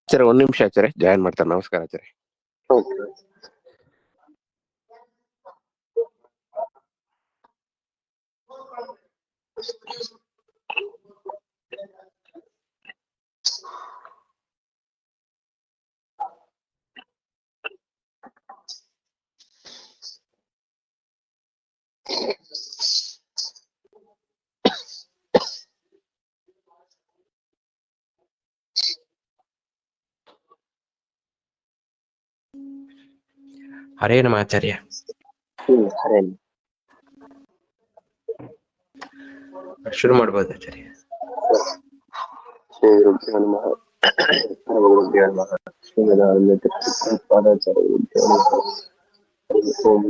ಆಚಾರ್ಯ ಒಂದ್ ನಿಮಿಷ ಆಚಾರ್ಯ ಜಾಯಿನ್ ಮಾಡ್ತಾರೆ. ನಮಸ್ಕಾರ ಆಚಾರ್ಯ. ಹರೇ ನಮ ಆಚಾರ್ಯ. ಹರೇ ಶುರು ಮಾಡ್ಬೋದು ಆಚಾರ್ಯ. ಶ್ರೀ ಗುರುಭ್ಯೋ ನಮಃ. ಪರಮಗುರುಭ್ಯೋ ನಮಃ. ಓಂ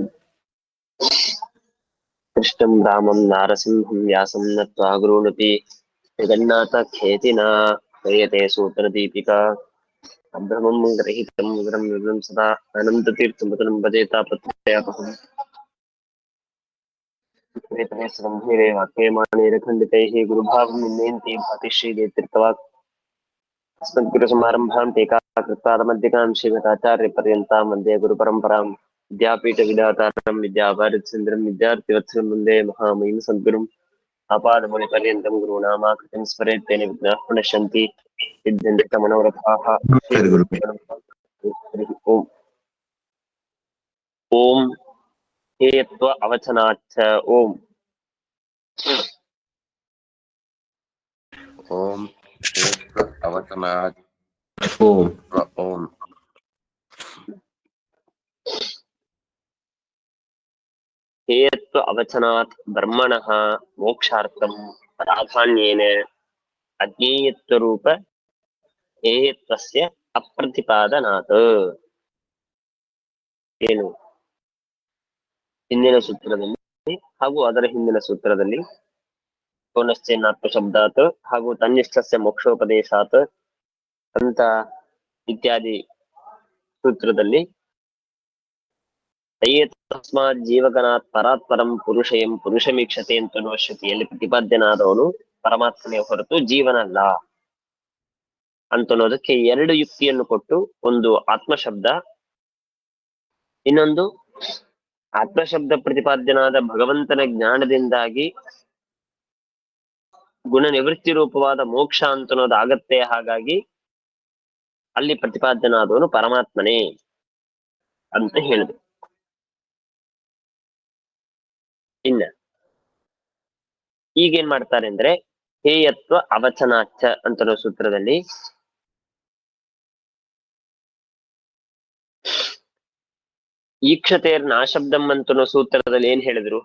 ಕೃಷ್ಣಂ ರಾಮಂ ನಾರಸಿಂಹಂ ವ್ಯಾಸಂ ನತ್ವಾ ಗುರುನಪಿ ಜಗನ್ನಾಥ ಖೇತಿನಾ ಕ್ರಿಯತೆ ಸೂತ್ರದೀಪಿಕಾ ಅಭ್ರಮಂ ಗ್ರಹೀತಂ ವಿವರಂ ವಿವರಂ ಸದಾ ಅನಂತತೀರ್ಥಮತನಂ ಭಜೇತಾ ಪ್ರತ್ಯಯಾಪಹಂ ಗಂಭೀರೆ ವಾಕ್ಯಮಾನೇರಖಂಡಿತೈಃ ಗುರುಭಾವಂ ನಿನ್ನಯಂತಿ ಭಾತಿ ಶ್ರೀದೇತ್ರಿತವಾಕ್ अस्मद्गुरुसमारम्भां टीकाकृत्पादमध्यगां श्रीमदाचार्यपर्यन्तां वन्दे गुरुपरम्परां विद्यापीठविधातारं विद्यावारिधीन्द्रं विद्यार्थिवत्सलं वन्दे महामहिम सद्गुरुम् आपादमौलिपर्यन्तं गुरूणामाकृतिं स्मरेत् तेन विघ्नाः प्रणश्यन्ति सिद्ध्यन्ति च मनोरथाः। ओम हेयत्व अवचनाच्च ओम ಓಂ ಅವಚನಾತ್ ಓಂ ಓಂ हेयत्व अवचनात् ब्रह्मणः मोक्षार्थं प्राधान्येन अज्ञेयत्वरूप हेयत्वस्य अप्रतिपादनात् ಏನು ಹಿಂದಿನ ಸೂತ್ರದಲ್ಲಿ ಹಾಗೂ ಅದರ ಹಿಂದಿನ ಸೂತ್ರದಲ್ಲಿ ಪುನಶ್ಚೇನ್ನಾತ್ಮ ಶಬ್ದಾತ್ ಹಾಗೂ ತನ್ನಿಷ್ಠಸ್ಯ ಮೋಕ್ಷೋಪದೇಶಾತ್ ಅಂತ ಇತ್ಯಾದಿ ಸೂತ್ರದಲ್ಲಿ ತಸ್ಮಾತ್ ಜೀವಗಣಾತ್ ಪರಾತ್ಪರಂ ಪುರುಷಯಂ ಪುರುಷಮೀಕ್ಷತೆ ಅಂತ ಅನ್ನುವ ಶ್ರುತಿಯಲ್ಲಿ ಪ್ರತಿಪಾದ್ಯನಾದವನು ಪರಮಾತ್ಮನೇ ಹೊರತು ಜೀವನಲ್ಲ ಅಂತನ್ನೋದಕ್ಕೆ ಎರಡು ಯುಕ್ತಿಯನ್ನು ಕೊಟ್ಟು, ಒಂದು ಆತ್ಮಶಬ್ದ, ಇನ್ನೊಂದು ಆತ್ಮಶಬ್ದ ಪ್ರತಿಪಾದ್ಯನಾದ ಭಗವಂತನ ಜ್ಞಾನದಿಂದಾಗಿ ಗುಣ ನಿವೃತ್ತಿ ರೂಪವಾದ ಮೋಕ್ಷ ಅಂತನ್ನೋದು ಆಗತ್ತೆ. ಹಾಗಾಗಿ ಅಲ್ಲಿ ಪ್ರತಿಪಾದ್ಯನಾದವನು ಪರಮಾತ್ಮನೇ ಅಂತ ಹೇಳಿದೆ. ಇನ್ನ ಈಗೇನ್ ಮಾಡ್ತಾರೆ ಅಂದ್ರೆ ಹೇಯತ್ವ ಅವಚನಾಚ್ಛ ಅಂತನೋ ಸೂತ್ರದಲ್ಲಿ ಈಕ್ಷತೆಯರ್ ನಾಶಬ್ದಂ ಅಂತನೋ ಸೂತ್ರದಲ್ಲಿ ಏನ್ ಹೇಳಿದ್ರು?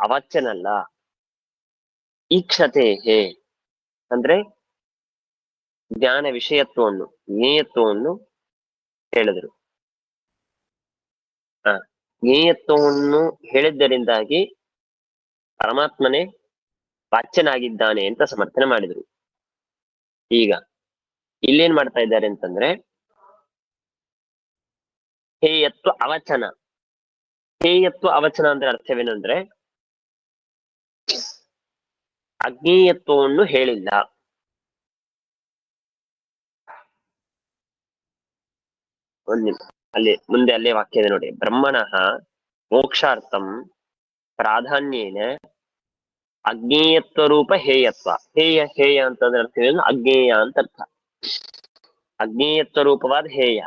ಅವಾಚ್ಯನಲ್ಲ, ಈಕ್ಷತೆ ಹೇ ಅಂದ್ರೆ ಜ್ಞಾನ ವಿಷಯತ್ವವನ್ನು ಜ್ಞೇಯತ್ವವನ್ನು ಹೇಳಿದ್ರು. ಜ್ಞೇಯತ್ವವನ್ನು ಹೇಳಿದ್ದರಿಂದಾಗಿ ಪರಮಾತ್ಮನೇ ವಾಚ್ಯನಾಗಿದ್ದಾನೆ ಅಂತ ಸಮರ್ಥನೆ ಮಾಡಿದ್ರು. ಈಗ ಇಲ್ಲೇನ್ ಮಾಡ್ತಾ ಇದ್ದಾರೆ ಅಂತಂದ್ರೆ ಹೇಯತ್ವ ಅವಚನ. ಹೇಯತ್ವ ಅವಚನ ಅಂದ್ರೆ ಅರ್ಥವೇನು ಅಂದ್ರೆ ಅಜ್ಞೇಯತ್ವವನ್ನು ಹೇಳಿಲ್ಲ. ಅಲ್ಲಿ ಮುಂದೆ ಅಲ್ಲೇ ವಾಕ್ಯ ಇದೆ ನೋಡಿ, ಬ್ರಹ್ಮಣಃ ಮೋಕ್ಷಾರ್ಥಂ ಪ್ರಾಧಾನ್ಯೇನ ಅಜ್ಞೇಯತ್ವ ರೂಪ ಹೇಯತ್ವ. ಹೇಯ ಅಂತಂದ್ರೆ ಅರ್ಥವೇನು? ಅಜ್ಞೇಯ ಅಂತ ಅರ್ಥ. ಅಜ್ಞೇಯತ್ವ ರೂಪವಾದ ಹೇಯ.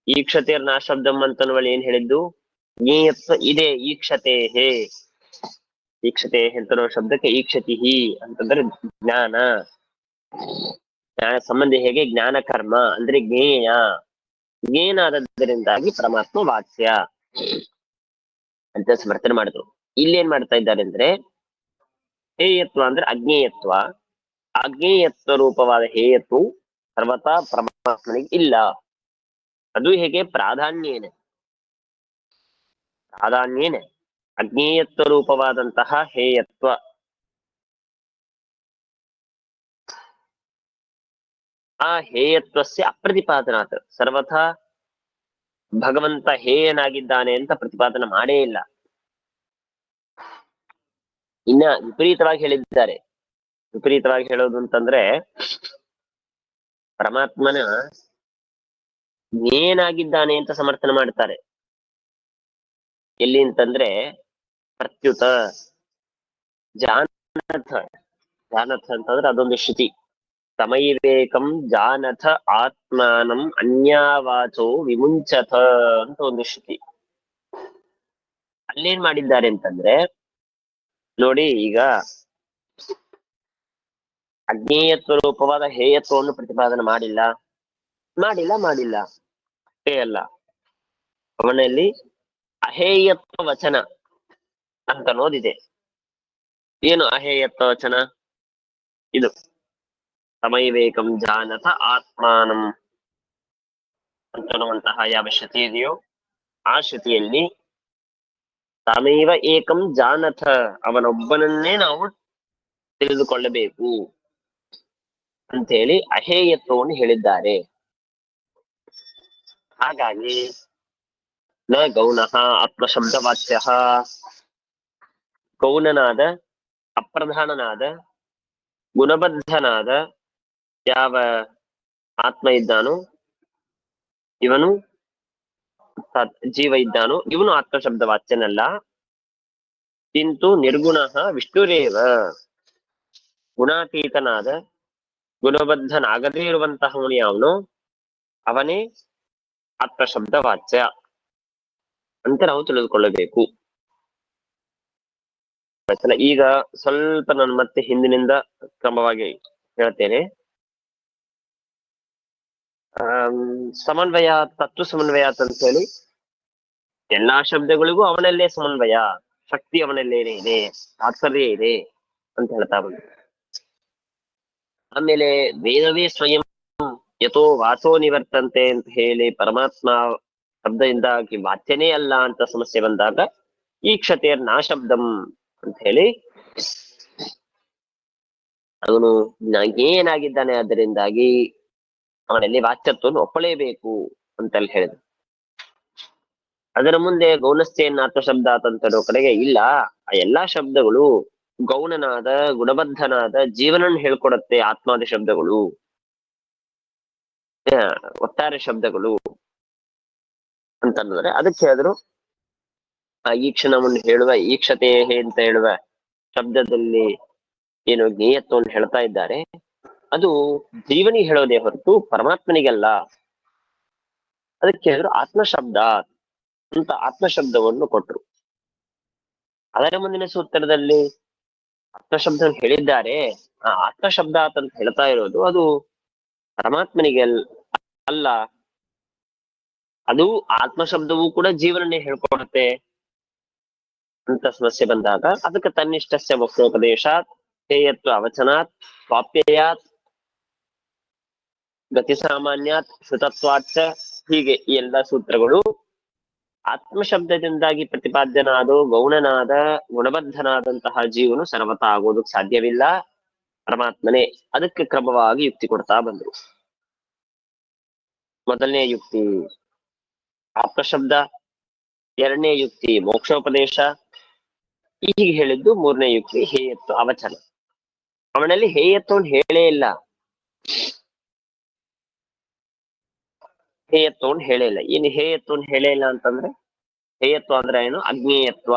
ಈಕ್ಷತೆಯರ್ ನಾಶಬ್ದಂ ಅಂತನ್ನುವಲ್ಲಿ ಏನ್ ಹೇಳಿದ್ದು? ಜ್ಞೇಯತ್ವ ಇದೆ, ಈಕ್ಷತೆ ಹೇ. ಈಕ್ಷತೆ ಅಂತನೋ ಶಬ್ದಕ್ಕೆ ಈಕ್ಷತಿ ಅಂತಂದ್ರೆ ಜ್ಞಾನ. ಜ್ಞಾನ ಸಂಬಂಧಿ ಹೇಗೆ ಜ್ಞಾನ ಕರ್ಮ ಅಂದ್ರೆ ಜ್ಞೇಯ. ಜ್ಞೇನಾದದ್ದರಿಂದಾಗಿ ಪರಮಾತ್ಮ ವಾಚ್ಯ ಅಂತ ಸಮರ್ಥನೆ ಮಾಡಿದ್ರು. ಇಲ್ಲೇನ್ ಮಾಡ್ತಾ ಇದ್ದಾರೆ ಅಂದ್ರೆ ಹೇಯತ್ವ ಅಂದ್ರೆ ಅಜ್ಞೇಯತ್ವ. ಅಜ್ಞೇಯತ್ವ ರೂಪವಾದ ಹೇಯತ್ವ ಸರ್ವತಾ ಪರಮಾತ್ಮನಿಗೆ ಇಲ್ಲ. ಅದು ಹೇಗೆ? ಪ್ರಾಧಾನ್ಯೇನೆ ಅಜ್ಞೇಯತ್ವ ರೂಪವಾದಂತಹ ಹೇಯತ್ವ ಆ ಹೇಯತ್ವಸ್ಯ ಅಪ್ರತಿಪಾದನಾತ್ ಸರ್ವಥಾ ಭಗವಂತ ಹೇಯನಾಗಿದ್ದಾನೆ ಅಂತ ಪ್ರತಿಪಾದನೆ ಮಾಡೇ ಇಲ್ಲ. ಇನ್ನ ವಿಪರೀತವಾಗಿ ಹೇಳಿದ್ದಾರೆ. ವಿಪರೀತವಾಗಿ ಹೇಳೋದು ಅಂತಂದ್ರೆ ಪರಮಾತ್ಮನ ಜ್ಞೇಯನಾಗಿದ್ದಾನೆ ಅಂತ ಸಮರ್ಥನೆ ಮಾಡ್ತಾರೆ. ಎಲ್ಲಿ ಅಂತಂದ್ರೆ ಪ್ರತ್ಯುತ ಜಾನಥ ಅಂತಂದ್ರೆ ಅದೊಂದು ಶ್ರುತಿ. ತಮೈವೇಕಂ ಜಾನಥ ಆತ್ಮಾನಂ ಅನ್ಯಾವಾಚೋ ವಿಮುಂಚಥ ಅಂತ ಒಂದು ಶ್ರುತಿ. ಅಲ್ಲೇನ್ ಮಾಡಿದ್ದಾರೆ ಅಂತಂದ್ರೆ ನೋಡಿ, ಈಗ ಅಜ್ಞೇಯತ್ವ ರೂಪವಾದ ಹೇಯತ್ವವನ್ನು ಪ್ರತಿಪಾದನೆ ಮಾಡಿಲ್ಲ. ಅಷ್ಟೇ ಅಲ್ಲ, ಅವನಲ್ಲಿ ಅಹೇಯತ್ವ ವಚನ ಅಂತ ಅನ್ನೋದಿದೆ. ಏನು ಅಹೇಯತ್ವ ವಚನ? ಇದು ತಮೈವೇಕಂ ಜಾನಥ ಆತ್ಮಾನಂ ಅಂತನ್ನುವಂತಹ ಯಾವ ಶ್ರುತಿ ಇದೆಯೋ ಆ ಶ್ರುತಿಯಲ್ಲಿ ತಮೈವ ಏಕಂ ಜಾನಥ, ಅವನೊಬ್ಬನನ್ನೇ ನಾವು ತಿಳಿದುಕೊಳ್ಳಬೇಕು ಅಂತ ಹೇಳಿ ಅಹೇಯತ್ವವನ್ನು ಹೇಳಿದ್ದಾರೆ. ಹಾಗಾಗಿ ನ ಗೌಣಃ ಆತ್ಮಶಬ್ದವಾಚ್ಯ, ಗೌಣನಾದ ಅಪ್ರಧಾನನಾದ ಗುಣಬದ್ಧನಾದ ಯಾವ ಆತ್ಮ ಇದ್ದಾನೋ ಇವನು ಜೀವ ಇದ್ದಾನೋ ಇವನು ಆತ್ಮಶಬ್ದ ವಾಚ್ಯನಲ್ಲ. ಕಿಂತು ನಿರ್ಗುಣ ವಿಷ್ಣುರೇವ, ಗುಣಾತೀತನಾದ ಗುಣಬದ್ಧನಾಗದೇ ಇರುವಂತಹವನು ಯಾವನು ಅವನೇ ಆತ್ಮಶಬ್ದ ವಾಚ್ಯ ಅಂತ ನಾವು ತಿಳಿದುಕೊಳ್ಳಬೇಕು. ಈಗ ಸ್ವಲ್ಪ ನಾನು ಮತ್ತೆ ಹಿಂದಿನಿಂದ ಕ್ರಮವಾಗಿ ಹೇಳ್ತೇನೆ. ಸಮನ್ವಯ, ತತ್ವ ಸಮನ್ವಯಾತ್ ಅಂತ ಹೇಳಿ ಎಲ್ಲಾ ಶಬ್ದಗಳಿಗೂ ಅವನಲ್ಲೇ ಸಮನ್ವಯ, ಶಕ್ತಿ ಅವನಲ್ಲೇನೆ ಇದೆ, ತಾತ್ಪರ್ಯ ಇದೆ ಅಂತ ಹೇಳ್ತಾ ಬಂದ. ಆಮೇಲೆ ವೇದವೇ ಸ್ವಯಂ ಯಥೋ ವಾಚೋ ನಿವರ್ತಂತೆ ಅಂತ ಹೇಳಿ ಪರಮಾತ್ಮ ಶಬ್ದದಿಂದಾಗಿ ವಾಚ್ಯನೇ ಅಲ್ಲ ಅಂತ ಸಮಸ್ಯೆ ಬಂದಾಗ ಈಕ್ಷತೆಯರ್ ನಾ ಶಬ್ದಂ ಅಂತ ಹೇಳಿ ಅವನು ಏನಾಗಿದ್ದಾನೆ ಅದರಿಂದಾಗಿ ಅವನಲ್ಲಿ ವಾಚ್ಯತ್ವವನ್ನು ಒಪ್ಪಲೇಬೇಕು ಅಂತೆಲ್ಲ ಹೇಳಿದ್ರು. ಅದರ ಮುಂದೆ ಗೌಣಸ್ಥೆಯನ್ನ ಆತ್ಮಶಬ್ದ ಅಂತನೋ ಕಡೆಗೆ ಇಲ್ಲ, ಆ ಎಲ್ಲಾ ಶಬ್ದಗಳು ಗೌಣನಾದ ಗುಣಬದ್ಧನಾದ ಜೀವನನ್ನು ಹೇಳ್ಕೊಡತ್ತೆ. ಆತ್ಮಾದಿ ಶಬ್ದಗಳು, ಒಟ್ಟಾರೆ ಶಬ್ದಗಳು ಅಂತಂದ್ರೆ ಅದಕ್ಕೆ ಹೇಳಿದ್ರು ಆ ಈಕ್ಷಣವನ್ನು ಹೇಳುವ ಈಕ್ಷತೆ ಅಂತ ಹೇಳುವ ಶಬ್ದದಲ್ಲಿ ಏನು ಜ್ಞೇಯತ್ವವನ್ನು ಹೇಳ್ತಾ ಇದ್ದಾರೆ ಅದು ಜೀವನಿಗೆ ಹೇಳೋದೇ ಹೊರತು ಪರಮಾತ್ಮನಿಗಲ್ಲ. ಅದಕ್ಕೆ ಹೇಳಿದ್ರು ಆತ್ಮಶಬ್ದ ಅಂತ ಆತ್ಮಶಬ್ದವನ್ನು ಕೊಟ್ರು. ಅದರ ಮುಂದಿನ ಸೂತ್ರದಲ್ಲಿ ಆತ್ಮಶಬ್ದ ಹೇಳಿದ್ದಾರೆ. ಆ ಆತ್ಮಶಬ್ದ ಅಂತ ಹೇಳ್ತಾ ಇರೋದು ಅದು ಪರಮಾತ್ಮನಿಗೆ ಅಲ್ಲ, ಅದು ಆತ್ಮಶಬ್ದವೂ ಕೂಡ ಜೀವನನ್ನೇ ಹೇಳ್ಕೊಡುತ್ತೆ ಅಂತ ಸಮಸ್ಯೆ ಬಂದಾಗ ಅದಕ್ಕೆ ತನ್ನಿಷ್ಟಸ್ಯ ವಕ್ರೋಪದೇಶಾತ್ ಹೇಯತ್ವ ಅವಚನಾತ್ ಸ್ವಾಪ್ಯಯಾತ್ ಗತಿ ಸಾಮಾನ್ಯಾತ್ ಶ್ರುತತ್ವಾಚ, ಹೀಗೆ ಈ ಎಲ್ಲ ಸೂತ್ರಗಳು ಆತ್ಮಶಬ್ದದಿಂದಾಗಿ ಪ್ರತಿಪಾದ್ಯನಾದ ಗೌಣನಾದ ಗುಣಬದ್ಧನಾದಂತಹ ಜೀವನು ಸರ್ವತ ಆಗೋದಕ್ಕೆ ಸಾಧ್ಯವಿಲ್ಲ, ಪರಮಾತ್ಮನೇ. ಅದಕ್ಕೆ ಕ್ರಮವಾಗಿ ಯುಕ್ತಿ ಕೊಡ್ತಾ ಬಂದ್ರು. ಮೊದಲನೇ ಯುಕ್ತಿ ಆತ್ಮಶಬ್ದ, ಎರಡನೇ ಯುಕ್ತಿ ಮೋಕ್ಷೋಪದೇಶ, ಹೀಗೆ ಹೇಳಿದ್ದು ಮೂರನೇ ಯುಕ್ತಿ ಹೇಯತ್ವ ಅವಚನ. ಅವನಲ್ಲಿ ಹೇಯತ್ವವನ್ನು ಹೇಳೇ ಇಲ್ಲ, ಹೇಯತ್ವವನ್ನು ಹೇಳೇ ಇಲ್ಲ. ಏನು ಹೇಯತ್ವವನ್ನು ಹೇಳೇ ಇಲ್ಲ ಅಂತಂದ್ರೆ, ಹೇಯತ್ವ ಅಂದ್ರೆ ಏನು? ಅಜ್ಞೇಯತ್ವ.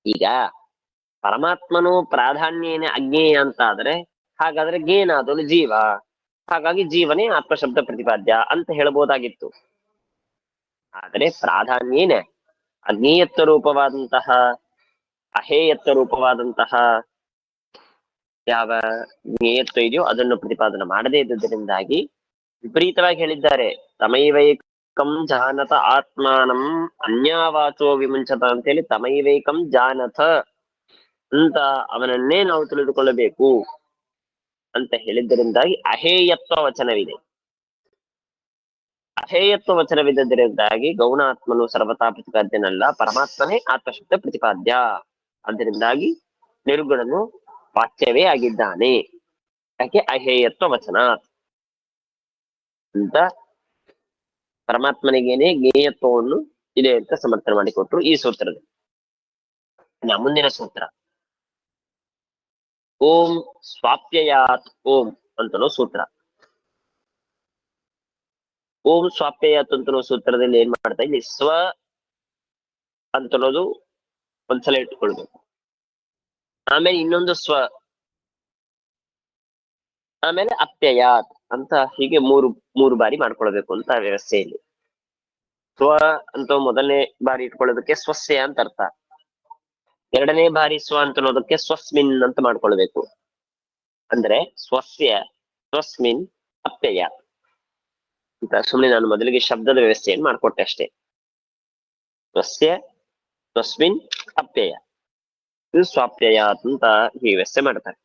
ಈಗ ಪರಮಾತ್ಮನು ಪ್ರಾಧಾನ್ಯನೇ ಅಜ್ಞೇಯ ಅಂತ ಆದ್ರೆ ಹಾಗಾದ್ರೆ ಜ್ಞೇನಾದನು ಜೀವ, ಹಾಗಾಗಿ ಜೀವನೇ ಆತ್ಮಶಬ್ದ ಪ್ರತಿಪಾದ್ಯ ಅಂತ ಹೇಳ್ಬೋದಾಗಿತ್ತು. ಆದ್ರೆ ಪ್ರಾಧಾನ್ಯನೇ ಅಜ್ಞೇಯತ್ವ ರೂಪವಾದಂತಹ ಅಹೇಯತ್ವ ರೂಪವಾದಂತಹ ಯಾವ ಜ್ಞೇಯತ್ವ ಇದೆಯೋ ಅದನ್ನು ಪ್ರತಿಪಾದನೆ ಮಾಡದೇ ಇದ್ದುದರಿಂದಾಗಿ ವಿಪರೀತವಾಗಿ ಹೇಳಿದ್ದಾರೆ. ತಮೈವೈಕಂ ಜಾನತ ಆತ್ಮಾನಂ ಅನ್ಯಾವಾಚೋ ವಿಮುಂಚತ ಅಂತ ಹೇಳಿ ತಮೈವೈಕಂ ಜಾನಥ ಅಂತ ಅವನನ್ನೇ ನಾವು ತಿಳಿದುಕೊಳ್ಳಬೇಕು ಅಂತ ಹೇಳಿದ್ದರಿಂದಾಗಿ ಅಹೇಯತ್ವ ವಚನವಿದೆ. ಅಹೇಯತ್ವ ವಚನವಿದ್ದರಿಂದಾಗಿ ಗೌಣಾತ್ಮನು ಸರ್ವತಾ ಪ್ರತಿಪಾದ್ಯನಲ್ಲ, ಪರಮಾತ್ಮನೇ ಆತ್ಮಶಬ್ದ ಪ್ರತಿಪಾದ್ಯ. ಅದರಿಂದಾಗಿ ನಿರ್ಗುಣನು ವಾಕ್ಯವೇ ಆಗಿದ್ದಾನೆ. ಯಾಕೆ ಅಹೇಯತ್ವ ವಚನ ಅಂತ ಪರಮಾತ್ಮನಿಗೇನೆ ಜ್ಞೇಯತ್ವವನ್ನು ಇದೆ ಅಂತ ಸಮರ್ಥನೆ ಮಾಡಿಕೊಟ್ರು ಈ ಸೂತ್ರದಲ್ಲಿ. ಮುಂದಿನ ಸೂತ್ರ ಓಂ ಸ್ವಾಪ್ಯಯಾತ್ ಓಂ ಅಂತನೋ ಸೂತ್ರ. ಓಂ ಸ್ವಾಪ್ಯಯಾತ್ ಅಂತನೋ ಸೂತ್ರದಲ್ಲಿ ಏನ್ ಮಾಡ್ತಾ ಇಲ್ಲಿ ಸ್ವ ಅಂತನೋದು ಒಂದ್ಸಲ ಇಟ್ಕೊಳ್ಬೇಕು, ಆಮೇಲೆ ಇನ್ನೊಂದು ಸ್ವ, ಆಮೇಲೆ ಅಪ್ಯಯಾತ್ ಅಂತ ಹೀಗೆ ಮೂರು ಬಾರಿ ಮಾಡ್ಕೊಳ್ಬೇಕು ಅಂತ ವ್ಯವಸ್ಥೆಯಲ್ಲಿ. ಸ್ವ ಅಂತ ಮೊದಲನೇ ಬಾರಿ ಇಟ್ಕೊಳ್ಳೋದಕ್ಕೆ ಸ್ವಸ್ಯ ಅಂತ ಅರ್ಥ, ಎರಡನೇ ಬಾರಿ ಸ್ವ ಅಂತ ಅನ್ನೋದಕ್ಕೆ ಸ್ವಸ್ಮಿನ್ ಅಂತ ಮಾಡ್ಕೊಳ್ಬೇಕು. ಅಂದ್ರೆ ಸ್ವಸ್ಯ ಸ್ವಸ್ಮಿನ್ ಅಪ್ಯಯ ಅಂತ ಸುಮ್ಮನೆ ನಾನು ಮೊದಲಿಗೆ ಶಬ್ದದ ವ್ಯವಸ್ಥೆಯನ್ನು ಮಾಡ್ಕೊಟ್ಟೆ ಅಷ್ಟೇ. ಸ್ವಸ್ಯ ಸ್ವಸ್ಮಿನ್ ಅಪ್ಯಯ, ಇದು ಸ್ವಾಪ್ಯಯ ಅಂತ ಈ ವ್ಯವಸ್ಥೆ ಮಾಡ್ತಾರೆ.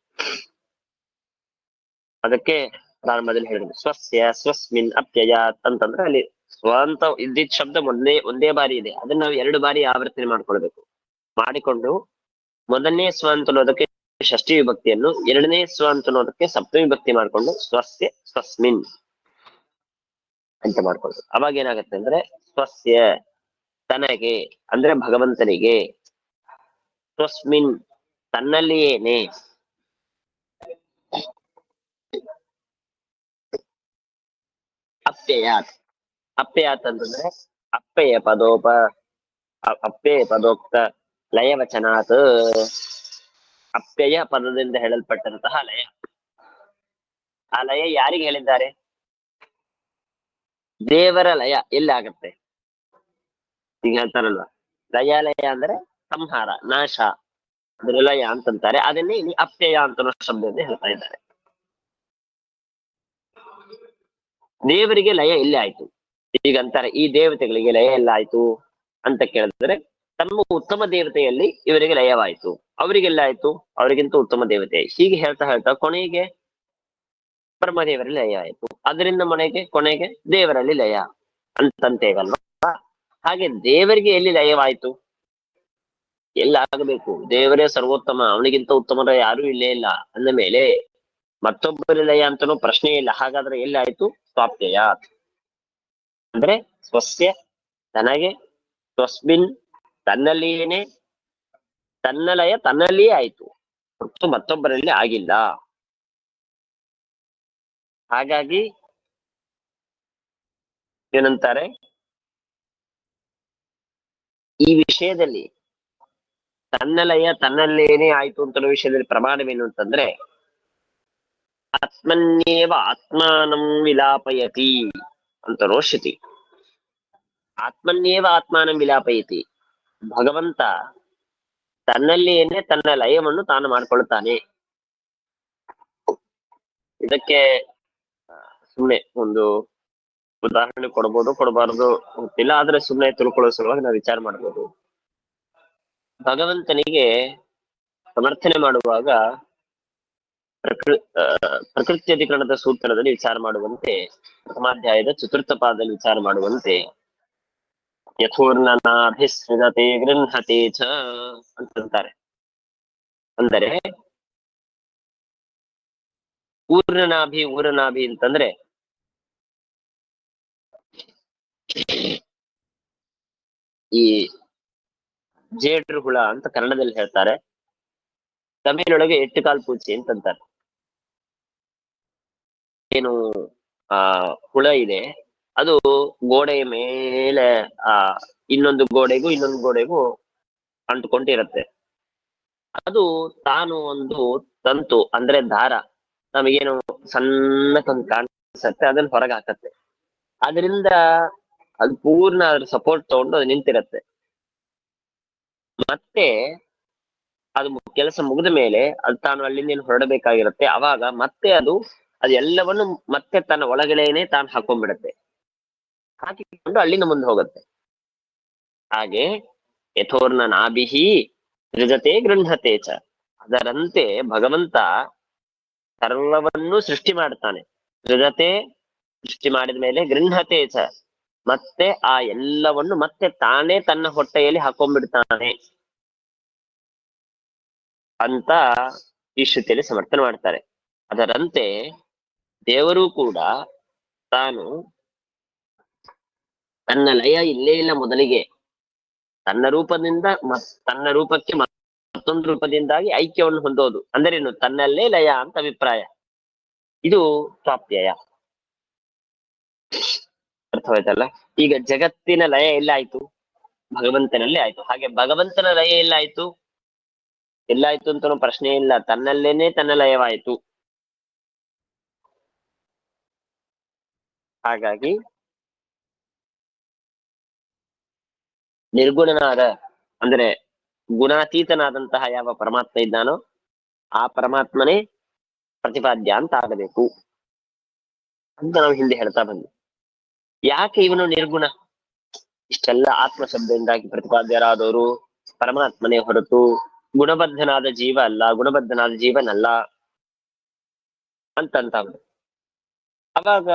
ಅದಕ್ಕೆ ಪ್ರಾರಂಭದಲ್ಲಿ ಹೇಳಿದ್ರು ಸ್ವಸ್ಯ ಸ್ವಸ್ಮಿನ್ ಅಪ್ಯಯಾತ್ ಅಂತಂದ್ರೆ ಅಲ್ಲಿ ಸ್ವ ಅಂತ ಇದ್ದಿದ್ದ ಶಬ್ದ ಒಂದೇ ಬಾರಿ ಇದೆ, ಅದನ್ನ ನಾವು 2 ಬಾರಿ ಆವರ್ತನೆ ಮಾಡ್ಕೊಳ್ಬೇಕು. ಮಾಡಿಕೊಂಡು ಮೊದಲನೇ ಸ್ವ ಅಂತ ಅನ್ನೋದಕ್ಕೆ ಷಷ್ಠಿ ವಿಭಕ್ತಿಯನ್ನು, ಎರಡನೇ ಸ್ವ ಅಂತ ಅನ್ನೋದಕ್ಕೆ ಸಪ್ತಮಿ ವಿಭಕ್ತಿ ಮಾಡ್ಕೊಂಡು ಸ್ವಸ್ಯ ಸ್ವಸ್ಮಿನ್ ಅಂತ ಮಾಡ್ಕೊಳ್ಬೇಕು. ಅವಾಗ ಏನಾಗತ್ತೆ ಅಂದ್ರೆ ಸ್ವಸ್ಯ ತನಗೆ ಅಂದ್ರೆ ಭಗವಂತನಿಗೆ, ಸ್ವಸ್ಮಿನ್ ತನ್ನಲ್ಲಿಯೇನೆ, ಅಪ್ಯಯಾತ್ ಅಪ್ಯಯಾತ್ ಅಂತಂದ್ರೆ ಅಪ್ಯಯ ಪದೋಕ್ತ ಲಯವಚನಾತ್, ಅಪ್ಯಯ ಪದದಿಂದ ಹೇಳಲ್ಪಟ್ಟಂತಹ ಲಯ. ಆ ಲಯ ಯಾರಿಗೆ ಹೇಳಿದ್ದಾರೆ? ದೇವರ ಲಯ ಎಲ್ಲಿ ಆಗತ್ತೆ? ಈಗ ಹೇಳ್ತಾರಲ್ವಾ ಲಯ ಅಂದ್ರೆ ಸಂಹಾರ ನಾಶ, ಅದ್ರ ಲಯ ಅಂತಂತಾರೆ. ಅದನ್ನೇ ಇಲ್ಲಿ ಅಪ್ಯಯ ಅಂತ ಶಬ್ದದಿಂದ ಹೇಳ್ತಾ ಇದ್ದಾರೆ. ದೇವರಿಗೆ ಲಯ ಎಲ್ಲಿ ಆಯ್ತು? ಈಗ ಅಂತಾರೆ ಈ ದೇವತೆಗಳಿಗೆ ಲಯ ಎಲ್ಲ ಆಯ್ತು ಅಂತ ಕೇಳಿದ್ರೆ, ತಮ್ಮ ಉತ್ತಮ ದೇವತೆಯಲ್ಲಿ ಇವರಿಗೆ ಲಯವಾಯ್ತು, ಅವರಿಗೆಲ್ಲ ಆಯ್ತು ಅವರಿಗಿಂತ ಉತ್ತಮ ದೇವತೆ, ಹೀಗೆ ಹೇಳ್ತಾ ಹೇಳ್ತಾ ಕೊನೆಗೆ ಬ್ರಹ್ಮದೇವರಲ್ಲಿ ಲಯ ಆಯ್ತು, ಅದರಿಂದ ಕೊನೆಗೆ ದೇವರಲ್ಲಿ ಲಯ ಅಂತಂತೇವಲ್ವಾ. ಹಾಗೆ ದೇವರಿಗೆ ಎಲ್ಲಿ ಲಯವಾಯ್ತು? ಎಲ್ಲ ಆಗಬೇಕು, ದೇವರೇ ಸರ್ವೋತ್ತಮ, ಅವನಿಗಿಂತ ಉತ್ತಮರ ಯಾರು ಇಲ್ಲೇ ಇಲ್ಲ ಅಂದ ಮೇಲೆ ಮತ್ತೊಬ್ಬರ ಲಯ ಅಂತನೂ ಪ್ರಶ್ನೆ ಇಲ್ಲ. ಹಾಗಾದ್ರೆ ಎಲ್ಲಿ ಆಯ್ತು? ಸ್ವಾಪ್ಯಯ ಅಂದ್ರೆ ಸ್ವಸ್ಯ ತನಗೆ, ಸ್ವಸ್ಮಿನ್ ತನ್ನಲ್ಲಿಯೇನೆ, ತನ್ನ ಲಯ ತನ್ನಲ್ಲಿಯೇ ಆಯ್ತು ಹೊರತು ಮತ್ತೊಬ್ಬರಲ್ಲಿ ಆಗಿಲ್ಲ. ಹಾಗಾಗಿ ಏನಂತಾರೆ ಈ ವಿಷಯದಲ್ಲಿ ತನ್ನ ಲಯ ತನ್ನಲ್ಲೇನೆ ಆಯ್ತು ಅಂತ ವಿಷಯದಲ್ಲಿ ಪ್ರಮಾಣವೇನು ಅಂತಂದ್ರೆ ಆತ್ಮನ್ಯೇವ ಆತ್ಮಾನಂ ವಿಲಾಪಯತಿ ಅಂತ ರೋಷತಿ. ಆತ್ಮನ್ಯೇವ ಆತ್ಮಾನಂ ವಿಲಾಪಯತಿ, ಭಗವಂತ ತನ್ನಲ್ಲಿಯೇನೆ ತನ್ನ ಲಯವನ್ನು ತಾನು ಮಾಡ್ಕೊಳ್ತಾನೆ. ಇದಕ್ಕೆ ಸುಮ್ಮನೆ ಒಂದು ಉದಾಹರಣೆ ಕೊಡ್ಬೋದು, ಕೊಡಬಾರದು ಗೊತ್ತಿಲ್ಲ, ಆದ್ರೆ ಸುಮ್ಮನೆ ತಿಳ್ಕೊಳ್ಳೋ ಸಲುವಾಗಿ ನಾವು ವಿಚಾರ ಮಾಡ್ಬೋದು. ಭಗವಂತನಿಗೆ ಸಮರ್ಥನೆ ಮಾಡುವಾಗ ಪ್ರಕೃತ್ಯಧಿಕರಣದ ಸೂತ್ರದಲ್ಲಿ ವಿಚಾರ ಮಾಡುವಂತೆ, ಪ್ರಥಮಾಧ್ಯಾಯದ ಚತುರ್ಥ ಪಾದದಲ್ಲಿ ವಿಚಾರ ಮಾಡುವಂತೆ ಯಥೋರ್ಣನಾಭಿಸ್ಮೃತತೆ ಗೃಹತೆ ಚ ಅಂತಂತಾರೆ. ಅಂದರೆ ಊರನಾಭಿ ಅಂತಂದ್ರೆ ಈ ಜೇಡ್ರು ಹುಳ ಅಂತ ಕನ್ನಡದಲ್ಲಿ ಹೇಳ್ತಾರೆ, ತಮಿಳಿನೊಳಗೆ ಎಟ್ಟುಕಾಲ್ ಪೂಚಿ ಅಂತಂತಾರೆ. ಏನು ಹುಳ ಇದೆ, ಅದು ಗೋಡೆಯ ಮೇಲೆ ಇನ್ನೊಂದು ಗೋಡೆಗೂ ಅಂಟುಕೊಂಡಿರತ್ತೆ. ಅದು ತಾನು ಒಂದು ತಂತು ಅಂದ್ರೆ ದಾರ, ನಮಗೇನು ಸಣ್ಣ ತಂತು ಕಾಣಿಸುತ್ತೆ, ಅದನ್ನ ಹೊರಗೆ ಹಾಕತ್ತೆ. ಅದರಿಂದ ಅದು ಪೂರ್ಣ ಅದ್ರ ಸಪೋರ್ಟ್ ತಗೊಂಡು ಅದು ನಿಂತಿರತ್ತೆ. ಮತ್ತೆ ಅದು ಕೆಲಸ ಮುಗಿದ ಮೇಲೆ ಅದು ತಾನು ಅಲ್ಲಿಂದ ಹೊರಡಬೇಕಾಗಿರುತ್ತೆ. ಅವಾಗ ಮತ್ತೆ ಅದು ಅದೆಲ್ಲವನ್ನು ಮತ್ತೆ ತನ್ನ ಒಳಗಡೆನೆ ತಾನು ಹಾಕೊಂಡ್ಬಿಡುತ್ತೆ, ಹಾಕಿಕೊಂಡು ಅಲ್ಲಿಂದ ಮುಂದೆ ಹೋಗುತ್ತೆ. ಹಾಗೆ ಯಥೋರ್ನ ನಾಭಿಹಿ ಸೃಜತೆ ಗೃಹತೆ ಚ, ಅದರಂತೆ ಭಗವಂತ ಸರ್ವವನ್ನು ಸೃಷ್ಟಿ ಮಾಡ್ತಾನೆ. ಸೃಜತೆ, ಸೃಷ್ಟಿ ಮಾಡಿದ ಮೇಲೆ ಗೃಹತೆ ಚ, ಮತ್ತೆ ಆ ಎಲ್ಲವನ್ನು ಮತ್ತೆ ತಾನೇ ತನ್ನ ಹೊಟ್ಟೆಯಲ್ಲಿ ಹಾಕೊಂಡ್ಬಿಡ್ತಾನೆ ಅಂತ ಈ ಶ್ರುತಿಯಲ್ಲಿ ಸಮರ್ಥನೆ ಮಾಡ್ತಾರೆ. ಅದರಂತೆ ದೇವರು ಕೂಡ ತಾನು ತನ್ನ ಲಯ ಇಲ್ಲೇ ಇಲ್ಲ, ಮೊದಲಿಗೆ ತನ್ನ ರೂಪದಿಂದ ತನ್ನ ರೂಪಕ್ಕೆ ಮತ್ತೊಂದು ರೂಪದಿಂದಾಗಿ ಐಕ್ಯವನ್ನು ಹೊಂದೋದು ಅಂದರೇನು, ತನ್ನಲ್ಲೇ ಲಯ ಅಂತ ಅಭಿಪ್ರಾಯ. ಇದು ಸ್ವಾಪ್ಯಯ. ಅರ್ಥವಾಯ್ತಲ್ಲ? ಈಗ ಜಗತ್ತಿನ ಲಯ ಎಲ್ಲ ಆಯ್ತು, ಭಗವಂತನಲ್ಲೇ ಆಯ್ತು. ಹಾಗೆ ಭಗವಂತನ ಲಯ ಎಲ್ಲ ಆಯ್ತು, ಎಲ್ಲಾಯ್ತು ಅಂತ ಪ್ರಶ್ನೆ ಇಲ್ಲ, ತನ್ನಲ್ಲೇನೆ ತನ್ನ ಲಯವಾಯಿತು. ಹಾಗಾಗಿ ನಿರ್ಗುಣನಾದ ಅಂದ್ರೆ ಗುಣಾತೀತನಾದಂತಹ ಯಾವ ಪರಮಾತ್ಮ ಇದ್ದಾನೋ ಆ ಪರಮಾತ್ಮನೇ ಪ್ರತಿಪಾದ್ಯ ಅಂತ ಆಗಬೇಕು ಅಂತ ನಾವು ಹಿಂದೆ ಹೇಳ್ತಾ ಬಂದ್ವಿ. ಯಾಕೆ ಇವನು ನಿರ್ಗುಣ? ಇಷ್ಟೆಲ್ಲ ಆತ್ಮ ಶಬ್ದದಿಂದಾಗಿ ಪ್ರತಿಪಾದ್ಯರಾದವರು ಪರಮಾತ್ಮನೇ ಹೊರತು ಗುಣಬದ್ಧನಾದ ಜೀವ ಅಲ್ಲ, ಗುಣಬದ್ಧನಾದ ಜೀವನಲ್ಲ ಅಂತಂತ. ಅವಾಗ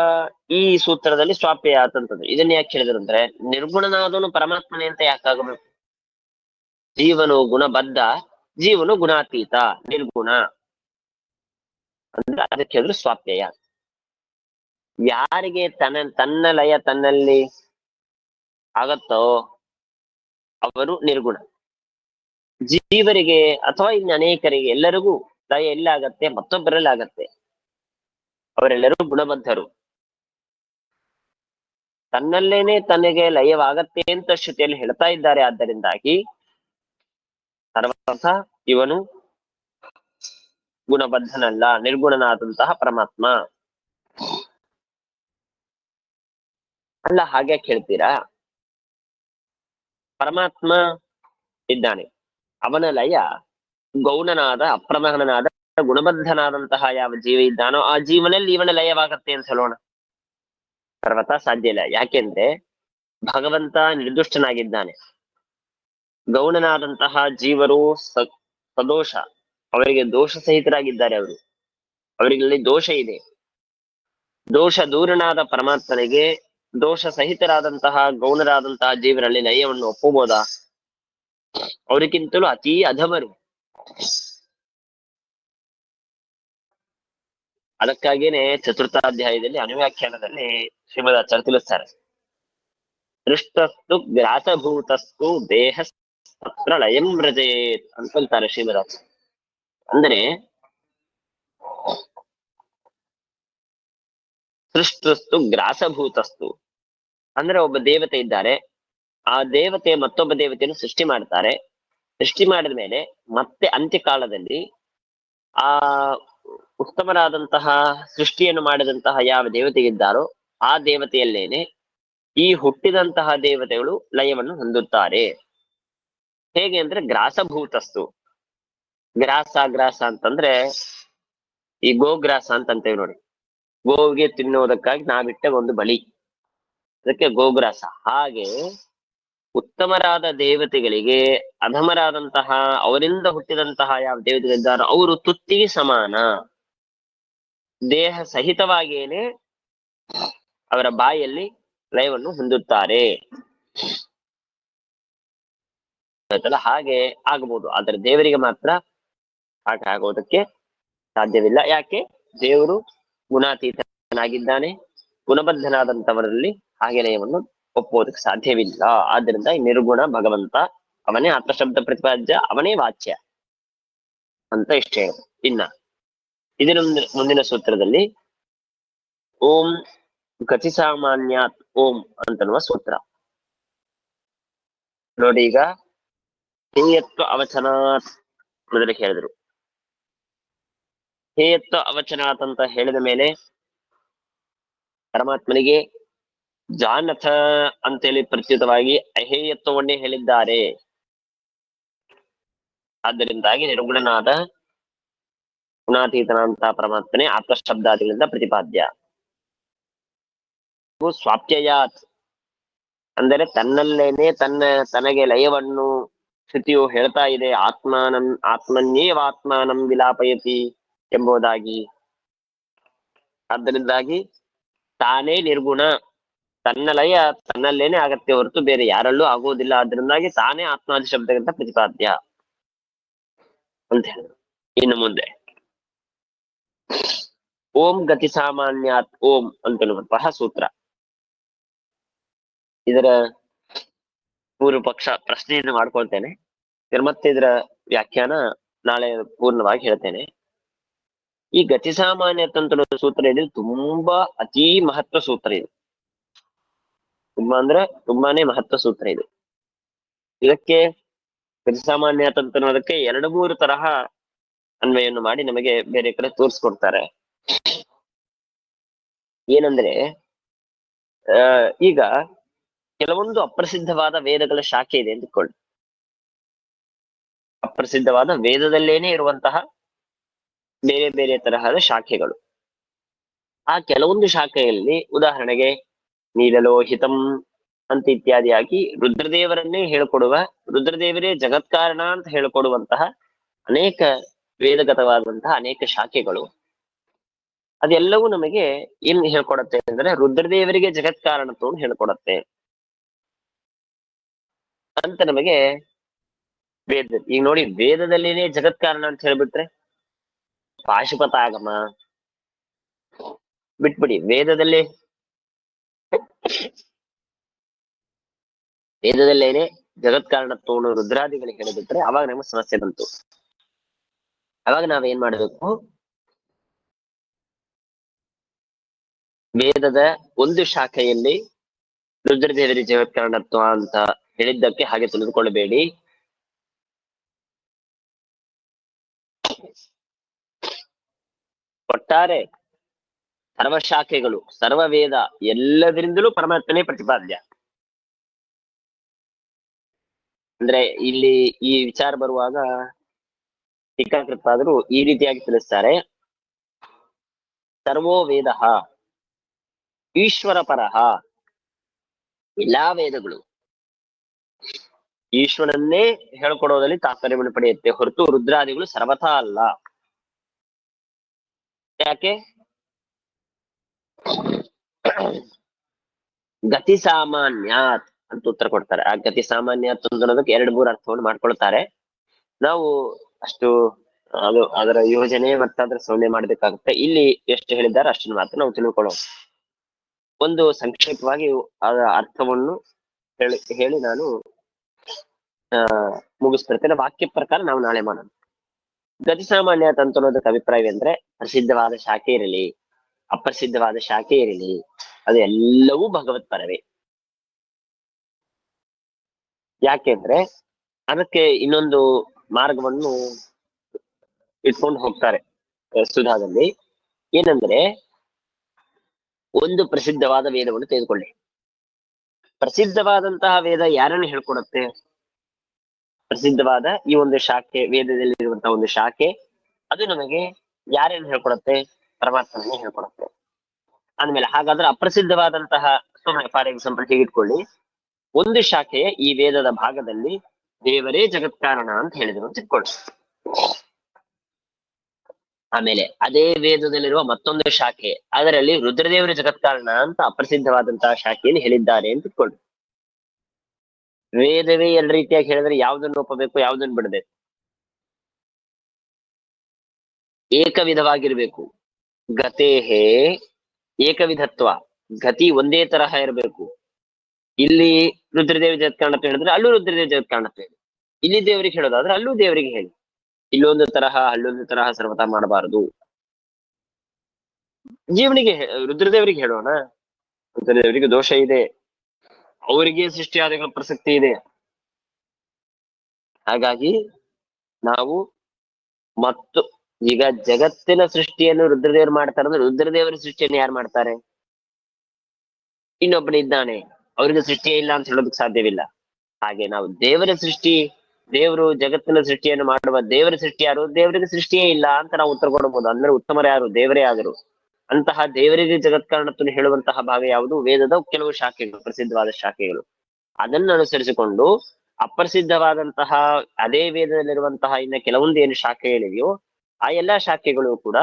ಈ ಸೂತ್ರದಲ್ಲಿ ಸ್ವಾಪ್ಯ ಆತಂತದ್ದು. ಇದನ್ನ ಯಾಕೆ ಹೇಳಿದ್ರು ಅಂದ್ರೆ, ನಿರ್ಗುಣನಾದವನು ಪರಮಾತ್ಮನೇ ಅಂತ ಯಾಕಾಗಬೇಕು? ಜೀವನು ಗುಣಬದ್ಧ, ಜೀವನು ಗುಣಾತೀತ, ನಿರ್ಗುಣ ಅಂದ್ರೆ ಅದಕ್ಕೆ ಹೇಳಿದ್ರು ಸ್ವಾಪ್ಯಯ. ಯಾರಿಗೆ ತನ್ನ ಲಯ ತನ್ನಲ್ಲಿ ಆಗತ್ತೋ ಅವರು ನಿರ್ಗುಣ. ಜೀವರಿಗೆ ಅಥವಾ ಇನ್ನು ಅನೇಕರಿಗೆ ಎಲ್ಲರಿಗೂ ಲಯ ಎಲ್ಲ ಆಗತ್ತೆ, ಮತ್ತೊಬ್ಬರಲ್ಲಿ ಆಗತ್ತೆ, ಅವರೆಲ್ಲರೂ ಗುಣಬದ್ಧರು. ತನ್ನಲ್ಲೇನೆ ತನಗೆ ಲಯವಾಗತ್ತೆ ಅಂತ ಶ್ರುತಿಯಲ್ಲಿ ಹೇಳ್ತಾ ಇದ್ದಾರೆ. ಆದ್ದರಿಂದಾಗಿ ಸರ್ವಥ ಇವನು ಗುಣಬದ್ಧನಲ್ಲ, ನಿರ್ಗುಣನಾದಂತಹ ಪರಮಾತ್ಮ ಅಲ್ಲ. ಹಾಗೆ ಹೇಳ್ತೀರಾ? ಪರಮಾತ್ಮ ಇದ್ದಾನೆ, ಅವನ ಲಯ ಗೌಣನಾದ ಅಪ್ರಮಾಣನಾದ ಗುಣಬದ್ಧನಾದಂತಹ ಯಾವ ಜೀವ ಇದ್ದಾನೋ ಆ ಜೀವನಲ್ಲಿ ಇವನ ಲಯವಾಗತ್ತೆ ಅಂತ ಹೇಳೋಣ? ಸರ್ವತಾ ಸಾಧ್ಯ ಇಲ್ಲ. ಯಾಕೆಂದ್ರೆ ಭಗವಂತ ನಿರ್ದುಷ್ಟನಾಗಿದ್ದಾನೆ. ಗೌಣನಾದಂತಹ ಜೀವರು ಸದೋಷ, ಅವರಿಗೆ ದೋಷ ಸಹಿತರಾಗಿದ್ದಾರೆ. ಅವರಲ್ಲಿ ದೋಷ ಇದೆ. ದೋಷ ದೂರನಾದ ಪರಮಾತ್ಮನಿಗೆ ದೋಷ ಸಹಿತರಾದಂತಹ ಗೌಣರಾದಂತಹ ಜೀವರಲ್ಲಿ ಲಯವನ್ನು ಒಪ್ಪಬಹುದಾ? ಅವರಿಗಿಂತಲೂ ಅತೀ ಅಧಮರು. ಅದಕ್ಕಾಗೇನೆ ಚತುರ್ಥಾಧ್ಯಾಯದಲ್ಲಿ ಅನುವ್ಯಾಖ್ಯಾನದಲ್ಲಿ ಶ್ರೀಮದಾಚಾರ್ಯ ತಿಳಿಸ್ತಾರೆ, ದೃಷ್ಟಸ್ತು ಗ್ರಾಸಭೂತಸ್ತು ದೇಹ ಲಯಂ ವ್ರಜೇತ್ ಅಂತಂತಾರೆ ಶ್ರೀಮದಾಚಾರ್ಯ. ಅಂದ್ರೆ ಸೃಷ್ಟಸ್ತು ಗ್ರಾಸಭೂತಸ್ತು ಅಂದ್ರೆ ಒಬ್ಬ ದೇವತೆ ಇದ್ದಾರೆ, ಆ ದೇವತೆ ಮತ್ತೊಬ್ಬ ದೇವತೆಯನ್ನು ಸೃಷ್ಟಿ ಮಾಡ್ತಾರೆ. ಸೃಷ್ಟಿ ಮಾಡಿದ ಮೇಲೆ ಮತ್ತೆ ಅಂತ್ಯಕಾಲದಲ್ಲಿ ಆ ಉತ್ತಮರಾದಂತಹ ಸೃಷ್ಟಿಯನ್ನು ಮಾಡಿದಂತಹ ಯಾವ ದೇವತೆಗಿದ್ದಾರೋ ಆ ದೇವತೆಯಲ್ಲೇನೆ ಈ ಹುಟ್ಟಿದಂತಹ ದೇವತೆಗಳು ಲಯವನ್ನು ಹೊಂದುತ್ತಾರೆ. ಹೇಗೆ ಅಂದ್ರೆ ಗ್ರಾಸಭೂತಸ್ತು. ಗ್ರಾಸ ಅಂತಂದ್ರೆ ಈ ಗೋಗ್ರಾಸ ಅಂತಂತೇವೆ ನೋಡಿ, ಗೋವಿಗೆ ತಿನ್ನೋದಕ್ಕಾಗಿ ನಾವಿಟ್ಟ ಒಂದು ಬಲಿ, ಅದಕ್ಕೆ ಗೋಗ್ರಾಸ. ಹಾಗೆ ಉತ್ತಮರಾದ ದೇವತೆಗಳಿಗೆ ಅಧಮರಾದಂತಹ ಅವರಿಂದ ಹುಟ್ಟಿದಂತಹ ಯಾವ ದೇವತೆಗಳಿದ್ದಾರೋ ಅವರು ತುತ್ತಿಗೆ ಸಮಾನ. ದೇಹ ಸಹಿತವಾಗಿಯೇನೆ ಅವರ ಬಾಯಲ್ಲಿ ಲಯವನ್ನು ಹೊಂದುತ್ತಾರೆ. ಹಾಗೆ ಆಗಬಹುದು, ಆದರೆ ದೇವರಿಗೆ ಮಾತ್ರ ಹಾಗೆ ಆಗೋದಕ್ಕೆ ಸಾಧ್ಯವಿಲ್ಲ. ಯಾಕೆ? ದೇವರು ಗುಣಾತೀತನಾಗಿದ್ದಾನೆ, ಗುಣಬದ್ಧನಾದಂತವರಲ್ಲಿ ಹಾಗೆ ಲಯವನ್ನು ಒಪ್ಪುವುದಕ್ಕೆ ಸಾಧ್ಯವಿಲ್ಲ. ಆದ್ರಿಂದ ಈ ನಿರ್ಗುಣ ಭಗವಂತ, ಅವನೇ ಆತ್ಮಶಬ್ದ ಪ್ರತಿಪಾದ್ಯ, ಅವನೇ ವಾಚ್ಯ ಅಂತ ಇಷ್ಟ ಹೇಳ. ಇನ್ನ ಇದರ ಮುಂದಿನ ಸೂತ್ರದಲ್ಲಿ ಓಂ ಗತಿ ಸಾಮಾನ್ಯಾತ್ ಓಂ ಅಂತನ್ನುವ ಸೂತ್ರ ನೋಡಿ. ಈಗ ಹೇಯತ್ವ ಅವಚನಾತ್ ಮೊದಲಿಗೆ ಹೇಳಿದ್ರು. ಹೇಯತ್ವ ಅವಚನಾತ್ ಅಂತ ಹೇಳಿದ ಮೇಲೆ ಪರಮಾತ್ಮನಿಗೆ ಜಾನಥ ಅಂತೇಳಿ ಪ್ರತ್ಯುತವಾಗಿ ಅಹೇಯತ್ವವನ್ನೇ ಹೇಳಿದ್ದಾರೆ. ಆದ್ದರಿಂದಾಗಿ ನಿರ್ಗುಣನಾದ ಗುಣಾತೀತನಾದಂತಹ ಪರಮಾತ್ಮನೇ ಆತ್ಮಶಬ್ದಾದಿಗಳಿಂದ ಪ್ರತಿಪಾದ್ಯ. ಸ್ವಾಪ್ಯಯಾತ್ ಅಂದರೆ ತನ್ನಲ್ಲೇನೆ ತನಗೆ ಲಯವನ್ನು ಶ್ರುತಿಯು ಹೇಳ್ತಾ ಇದೆ. ಆತ್ಮನ್ಯೇವಾತ್ಮಾನಂ ವಿಲಾಪಯತಿ ಎಂಬುದಾಗಿ. ಆದ್ದರಿಂದಾಗಿ ತಾನೇ ನಿರ್ಗುಣ, ತನ್ನ ಲಯ ತನ್ನಲ್ಲೇನೆ ಆಗತ್ತೆ ಹೊರತು ಬೇರೆ ಯಾರಲ್ಲೂ ಆಗುವುದಿಲ್ಲ. ಆದ್ರಿಂದಾಗಿ ತಾನೇ ಆತ್ಮಾದಿ ಶಬ್ದಗಳಿಂದ ಪ್ರತಿಪಾದ್ಯ ಅಂತ ಹೇಳಿದ್ರು. ಇನ್ನು ಮುಂದೆ ಓಂ ಗತಿ ಸಾಮಾನ್ಯಾತ್ ಓಂ ಅಂತನ್ನುವಂತಹ ಸೂತ್ರ. ಇದರ ಪೂರ್ವ ಪಕ್ಷ ಪ್ರಶ್ನೆಯನ್ನು ಮಾಡ್ಕೊಳ್ತೇನೆ, ಮತ್ತೆ ಇದರ ವ್ಯಾಖ್ಯಾನ ನಾಳೆ ಪೂರ್ಣವಾಗಿ ಹೇಳ್ತೇನೆ. ಈ ಗತಿ ಸಾಮಾನ್ಯತ್ ಅಂತ ಸೂತ್ರ ಇದು ತುಂಬಾ ಅತೀ ಮಹತ್ವ ಸೂತ್ರ. ಇದು ತುಂಬಾನೇ ಮಹತ್ವ ಸೂತ್ರ ಇದು. ಇದಕ್ಕೆ ಗತಿ ಸಾಮಾನ್ಯತ್ ಅಂತ ಅನ್ನೋದಕ್ಕೆ 2-3 ತರಹ ಅನ್ವಯನ್ನು ಮಾಡಿ ನಮಗೆ ಬೇರೆ ಕಡೆ ತೋರಿಸ್ಕೊಡ್ತಾರೆ. ಏನಂದ್ರೆ ಈಗ ಕೆಲವೊಂದು ಅಪ್ರಸಿದ್ಧವಾದ ವೇದಗಳ ಶಾಖೆ ಇದೆ ಅಂತ ಇಟ್ಕೊಳ್ಳಿ. ಅಪ್ರಸಿದ್ಧವಾದ ವೇದದಲ್ಲೇನೆ ಇರುವಂತಹ ಬೇರೆ ಬೇರೆ ತರಹದ ಶಾಖೆಗಳು. ಆ ಕೆಲವೊಂದು ಶಾಖೆಯಲ್ಲಿ ಉದಾಹರಣೆಗೆ ನೀಲಲೋಹಿತಂ ಅಂತ ಇತ್ಯಾದಿಯಾಗಿ ರುದ್ರದೇವರನ್ನೇ ಹೇಳ್ಕೊಡುವ, ರುದ್ರದೇವರೇ ಜಗತ್ಕಾರಣ ಅಂತ ಹೇಳ್ಕೊಡುವಂತಹ ಅನೇಕ ವೇದಗತವಾದಂತಹ ಅನೇಕ ಶಾಖೆಗಳು. ಅದೆಲ್ಲವೂ ನಮಗೆ ಏನ್ ಹೇಳ್ಕೊಡತ್ತೆ ಅಂದ್ರೆ ರುದ್ರದೇವರಿಗೆ ಜಗತ್ಕಾರಣತ್ವವನ್ನು ಹೇಳ್ಕೊಡತ್ತೆ ಅಂತ ನಮಗೆ ವೇದ. ಈಗ ನೋಡಿ, ವೇದದಲ್ಲಿನೇ ಜಗತ್ಕಾರಣ ಅಂತ ಹೇಳ್ಬಿಟ್ರೆ ಪಾಶುಪತಾಗಮ ಬಿಟ್ಬಿಡಿ, ವೇದದಲ್ಲೇನೆ ಜಗತ್ಕಾರಣತ್ವವನ್ನು ರುದ್ರಾದಿಗಳಿಗೆ ಹೇಳಿಬಿಟ್ರೆ ಅವಾಗ ನಮಗೆ ಸಮಸ್ಯೆ ಬಂತು. ಅವಾಗ ನಾವೇನ್ ಮಾಡ್ಬೇಕು, ವೇದದ ಒಂದು ಶಾಖೆಯಲ್ಲಿ ರುದ್ರದೇವರಿ ಜಗತ್ಕಾರಣತ್ವ ಅಂತ ಹೇಳಿದ್ದಕ್ಕೆ ಹಾಗೆ ತಿಳಿದುಕೊಳ್ಳಬೇಡಿ. ಒಟ್ಟಾರೆ ಸರ್ವ ಶಾಖೆಗಳು, ಸರ್ವ ವೇದ ಎಲ್ಲದರಿಂದಲೂ ಪರಮಾತ್ಮನೇ ಪ್ರತಿಪಾದ್ಯ. ಅಂದ್ರೆ ಇಲ್ಲಿ ಈ ವಿಚಾರ ಬರುವಾಗ ಟೀಕಾಕೃತ್ಪಾದರು ಈ ರೀತಿಯಾಗಿ ತಿಳಿಸ್ತಾರೆ. ಸರ್ವೋ ವೇದ ಈಶ್ವರ ಪರಃ. ಎಲ್ಲಾ ವೇದಗಳು ಈಶ್ವರನ್ನೇ ಹೇಳ್ಕೊಡೋದಲ್ಲಿ ತಾತ್ಪರ್ಯವನ್ನು ಪಡೆಯುತ್ತೆ ಹೊರತು ರುದ್ರಾದಿಗಳು ಸರ್ವಥಾ ಅಲ್ಲ. ಯಾಕೆ? ಗತಿ ಸಾಮಾನ್ಯಾತ್ ಅಂತ ಉತ್ತರ ಕೊಡ್ತಾರೆ. ಆ ಗತಿ ಸಾಮಾನ್ಯಾತ್ ಅನ್ನೋದಕ್ಕೆ 2-3 ಅರ್ಥವನ್ನು ಮಾಡ್ಕೊಳ್ತಾರೆ. ನಾವು ಅಷ್ಟು ಅದರ ಯೋಜನೆ ಮತ್ತೆ ಅದರ ಸೌನ್ಯ ಮಾಡ್ಬೇಕಾಗುತ್ತೆ. ಇಲ್ಲಿ ಎಷ್ಟು ಹೇಳಿದ್ದಾರೆ ಅಷ್ಟನ್ನು ಮಾತ್ರ ನಾವು ತಿಳ್ಕೊಳ್ಳೋಣ. ಒಂದು ಸಂಕ್ಷೇಪವಾಗಿ ಅದರ ಅರ್ಥವನ್ನು ಹೇಳಿ ನಾನು ಮುಗಿಸ್ಬಿಡ್ತೇನೆ. ವಾಕ್ಯ ಪ್ರಕಾರ ನಾವು ನಾಳೆ ಮಾಡೋಣ. ಗತಿ ಸಾಮಾನ್ಯಾತ್ ಅಂತ ಅನ್ನೋದಕ್ಕೆ ಅಭಿಪ್ರಾಯವೆಂದ್ರೆ ಪ್ರಸಿದ್ಧವಾದ ಶಾಖೆ ಇರಲಿ, ಅಪ್ರಸಿದ್ಧವಾದ ಶಾಖೆ ಇರಲಿ, ಅದು ಎಲ್ಲವೂ ಭಗವತ್ ಪರವೇ. ಯಾಕೆಂದ್ರೆ ಅದಕ್ಕೆ ಇನ್ನೊಂದು ಮಾರ್ಗವನ್ನು ಇಟ್ಕೊಂಡು ಹೋಗ್ತಾರೆ ಸುಧಾದಲ್ಲಿ. ಏನಂದ್ರೆ, ಒಂದು ಪ್ರಸಿದ್ಧವಾದ ವೇದವನ್ನು ತೆಗೆದುಕೊಳ್ಳಿ. ಪ್ರಸಿದ್ಧವಾದಂತಹ ವೇದ ಯಾರನ್ನು ಹೇಳ್ಕೊಡುತ್ತೆ? ಪ್ರಸಿದ್ಧವಾದ ಈ ಒಂದು ಶಾಖೆ, ವೇದದಲ್ಲಿ ಇರುವಂತಹ ಒಂದು ಶಾಖೆ, ಅದು ನಮಗೆ ಯಾರೇನು ಹೇಳ್ಕೊಡುತ್ತೆ? ಪರಮಾತ್ಮನೇ ಹೇಳ್ಕೊಡುತ್ತೆ. ಅಂದ್ಮೇಲೆ ಹಾಗಾದ್ರೆ ಅಪ್ರಸಿದ್ಧವಾದಂತಹ, ಸುಮ್ಮನೆ ಫಾರ್ ಎಕ್ಸಾಂಪಲ್ ಹೀಗಿಟ್ಕೊಳ್ಳಿ, ಒಂದು ಶಾಖೆಯ ಈ ವೇದದ ಭಾಗದಲ್ಲಿ ದೇವರೇ ಜಗತ್ಕಾರಣ ಅಂತ ಹೇಳಿದ್ರು ಅಂತ ಇಟ್ಕೊಳ್ಳಿ. ಆಮೇಲೆ ಅದೇ ವೇದದಲ್ಲಿರುವ ಮತ್ತೊಂದು ಶಾಖೆ, ಅದರಲ್ಲಿ ರುದ್ರದೇವರ ಜಗತ್ಕಾರಣ ಅಂತ ಅಪ್ರಸಿದ್ಧವಾದಂತಹ ಶಾಖೆಯಲ್ಲಿ ಹೇಳಿದ್ದಾರೆ ಅಂತ ಇಟ್ಕೊಳ್ಳಿ. ವೇದವೇ 2 ರೀತಿಯಾಗಿ ಹೇಳಿದ್ರೆ ಯಾವ್ದನ್ನು ಒಪ್ಪಬೇಕು, ಯಾವ್ದನ್ನು ಬಿಡಬೇಕು? ಏಕವಿಧವಾಗಿರ್ಬೇಕು. ಗತೇಹೇ ಏಕವಿಧತ್ವ, ಗತಿ ಒಂದೇ ತರಹ ಇರಬೇಕು. ಇಲ್ಲಿ ರುದ್ರದೇವ ಜಗತ್ಕಾರಣ ಹೇಳಿದ್ರೆ ಅಲ್ಲೂ ರುದ್ರದೇವ ಜಗತ್ಕಾರಣ ಹೇಳಿ, ಇಲ್ಲಿ ದೇವರಿಗೆ ಹೇಳೋದಾದ್ರೆ ಅಲ್ಲೂ ದೇವರಿಗೆ ಹೇಳಿ. ಇಲ್ಲೊಂದು ತರಹ ಅಲ್ಲೊಂದು ತರಹ ಸರ್ವತಾ ಮಾಡಬಾರದು. ಜೀವನಿಗೆ ರುದ್ರದೇವರಿಗೆ ಹೇಳೋಣ, ರುದ್ರದೇವರಿಗೆ ದೋಷ ಇದೆ, ಅವರಿಗೆ ಸೃಷ್ಟಿಯಾದಿಗಳ ಪ್ರಸಕ್ತಿ ಇದೆ. ಹಾಗಾಗಿ ನಾವು ಮತ್ತು ಈಗ ಜಗತ್ತಿನ ಸೃಷ್ಟಿಯನ್ನು ರುದ್ರದೇವರು ಮಾಡ್ತಾರೆ ಅಂದ್ರೆ ರುದ್ರದೇವರ ಸೃಷ್ಟಿಯನ್ನು ಯಾರು ಮಾಡ್ತಾರೆ? ಇನ್ನೊಬ್ಬನಿದ್ದಾನೆ, ಅವ್ರಿಗೆ ಸೃಷ್ಟಿಯೇ ಇಲ್ಲ ಅಂತ ಹೇಳೋದಕ್ಕೆ ಸಾಧ್ಯವಿಲ್ಲ. ಹಾಗೆ ನಾವು ದೇವರ ಸೃಷ್ಟಿ ದೇವರು ಜಗತ್ತಿನ ಸೃಷ್ಟಿಯನ್ನು ಮಾಡುವ ದೇವರ ಸೃಷ್ಟಿ ಯಾರು? ದೇವರಿಗೆ ಸೃಷ್ಟಿಯೇ ಇಲ್ಲ ಅಂತ ನಾವು ಉತ್ತರ ಕೊಡಬಹುದು. ಅಂದ್ರೆ ಉತ್ತಮರು ಯಾರು? ದೇವರೇ ಆದರು. ಅಂತಹ ದೇವರಿಗೆ ಜಗತ್ಕಾರಣತ್ವವನ್ನು ಹೇಳುವಂತಹ ಭಾಗ ಯಾವುದು? ವೇದದ ಕೆಲವು ಶಾಖೆಗಳು, ಪ್ರಸಿದ್ಧವಾದ ಶಾಖೆಗಳು. ಅದನ್ನು ಅನುಸರಿಸಿಕೊಂಡು ಅಪ್ರಸಿದ್ಧವಾದಂತಹ ಅದೇ ವೇದದಲ್ಲಿರುವಂತಹ ಇನ್ನ ಕೆಲವೊಂದು ಏನು ಶಾಖೆಗಳಿವೆಯೋ ಆ ಎಲ್ಲಾ ಶಾಖೆಗಳು ಕೂಡ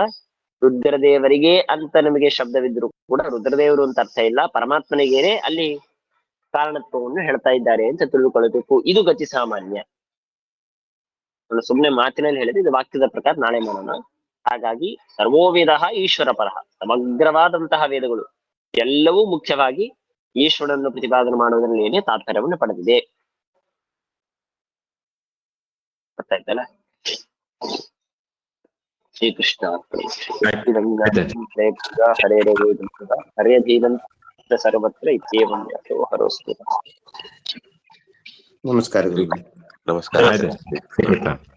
ರುದ್ರದೇವರಿಗೆ ಅಂತ ನಮಗೆ ಶಬ್ದವಿದ್ರು ಕೂಡ ರುದ್ರದೇವರು ಅಂತ ಅರ್ಥ ಇಲ್ಲ, ಪರಮಾತ್ಮನಿಗೇನೆ ಅಲ್ಲಿ ಕಾರಣತ್ವವನ್ನು ಹೇಳ್ತಾ ಇದ್ದಾರೆ ಅಂತ ತಿಳ್ಕೊಳ್ಬೇಕು. ಇದು ಗತಿ ಸಾಮಾನ್ಯ. ನಾನು ಸುಮ್ನೆ ಮಾತಿನಲ್ಲಿ ಹೇಳಿದ್ರೆ ಇದು ವಾಕ್ಯದ ಪ್ರಕಾರ ನಾಳೆ ಮಾಡೋಣ. ಹಾಗಾಗಿ ಸರ್ವೋ ವೇದ ಈಶ್ವರ ಪರಃ, ಸಮಗ್ರವಾದಂತಹ ವೇದಗಳು ಎಲ್ಲವೂ ಮುಖ್ಯವಾಗಿ ಈಶ್ವರನನ್ನು ಪ್ರತಿಪಾದನೆ ಮಾಡುವುದರಲ್ಲಿ ತಾತ್ಪರ್ಯವನ್ನು ಪಡೆದಿದೆ. ಗೊತ್ತಾಯ್ತಲ್ಲ? ಶ್ರೀಕೃಷ್ಣ ಹರೇ ಹರೇ ಧೀನಂತ ಸರ್ವತ್ರ ಇತ್ಯೇವಂ ಯಥೋ ಹರೋಸ್ತು. ನಮಸ್ಕಾರ ಗುರುಗಳೇ. ನಮಸ್ಕಾರ. ಆಯ್ತು.